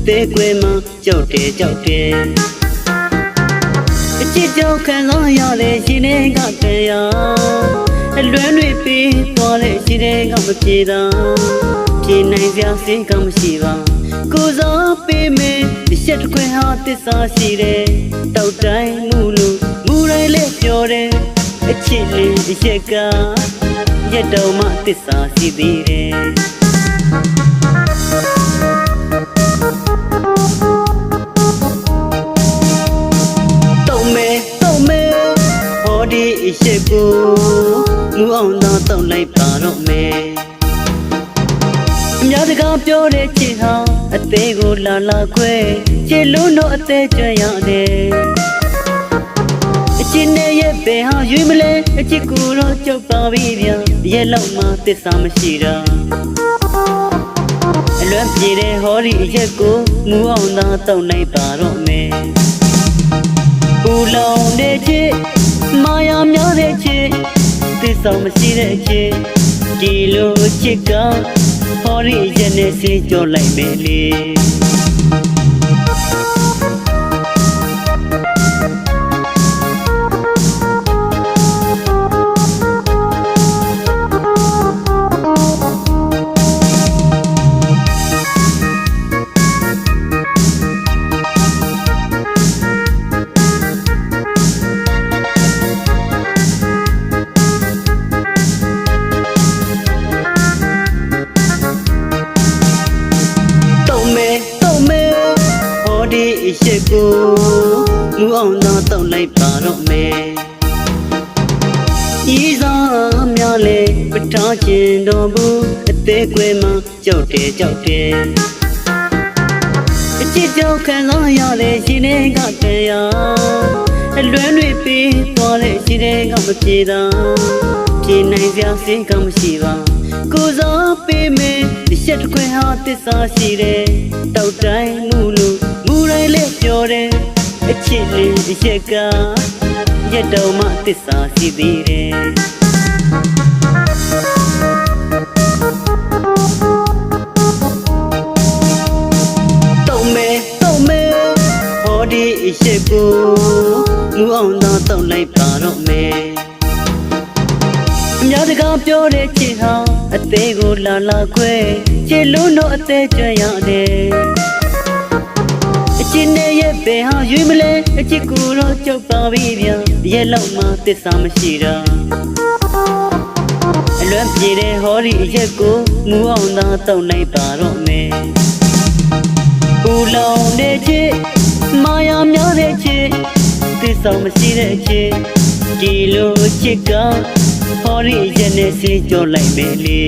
သေးကွယ်မှကြောက်တယ်ကြောက်တယ်အချစ်ကြောင့်ခံစားရတဲ့ရှင်တွေကတရားအလွမ်းတွေပြီးသွားတဲ့ရှင်တွေကမပြေတာပြေနိုင်စရာစိတ်ကမရှိပါကိုစားပေးမယ်ဒီချက်တစ်ခွဲဟာသစ္စာရှိတယ်တောက်တိုင်းမူလို့မူတိုင်းလေးပြောတယ်အချစ်လေးဒီချက်ကရတော့မှသစ္စာရှိသေးတယ်တုံးမဲဟောဒီအချက်ကိုမူအောင်တော့တောက်လိုက်ပါတော့မယ်အများတကာပြောတဲ့ချစ်ဟာအသေးကိုလာလာခွဲချစ်လုံးတော့အသေးကြွရတယ်အချစ်နဲ့ရဲ့ဘယ်ဟာရွေးမလဲအချစ်ကိုတော့ကြောက်ပါပြီဗျာရဲ့လောက်မှသစ္စာမရှိတာအလွမ်းပြေတဲ့ဟောဒီအချက်ကိုမူအောင်သာတောက်နိုင်ပါတော့မယ်ပူလောင်တဲ့ချစ်မာယာများတဲ့ချစ်သစ္စာမရှိတဲ့ချစ်ဒီလိုချစ်ကဟောဒီရက်နဲ့စေးကြောလိုက်မယ်လေအချက်ကိုမူအောင်သာတောက်လိုက်ပါတော့မယ်ဤစားများလေပထားချင်တော်ဘူးအသေးကွယ်မှကြောက်တယ်ကြောက်တယ်အချစ်ကြောင့်ခံစားရတဲ့ရှင်တွေကတရားအလွမ်းတွေပြီးသွားတဲ့ရှင်တွေကမပြေတာပြေနိုင်စရာစိတ်ကမရှိပါကိုစားပေးမယ်ဒီချက်တစ်ခွဲဟာသစ္စာရှိတယ်တောက်တိုင်းမူလို့မူတိုင်းလေးပြောတယ်အချစ်လေးဒီချက်ကရတော့မှသစ္စာရှိသေးတယ်တုံးမဲဟောဒီအချက်ကိုမူအောင်သာတောက်လိုက်ပါတော့မယ်အများတကာပြောတဲ့ချစ်ဟာအသေးကိုလာလာခွဲချစ်လုံးတော့အသေးကြွရတယ်အချစ်နဲ့ရဲ့ဘယ်ဟာရွေးမလဲအချစ်ကိုတော့ကြောက်ပါပြီဗျာရဲ့လောက်မှသစ္စာမရှိတာအလွမ်းပြေတဲ့ဟောဒီအချက်ကိုမူအောင်သာတောက်နိုင်ပါတော့မယ်ပူလောင်တဲ့ချစ်မာယာများတဲ့ချစ်သစ္စာမရှိတဲ့ချစ်ဒီလိုချစ်ကဟောဒီရက်နဲ့စေးကြောလိုက်မယ်လေ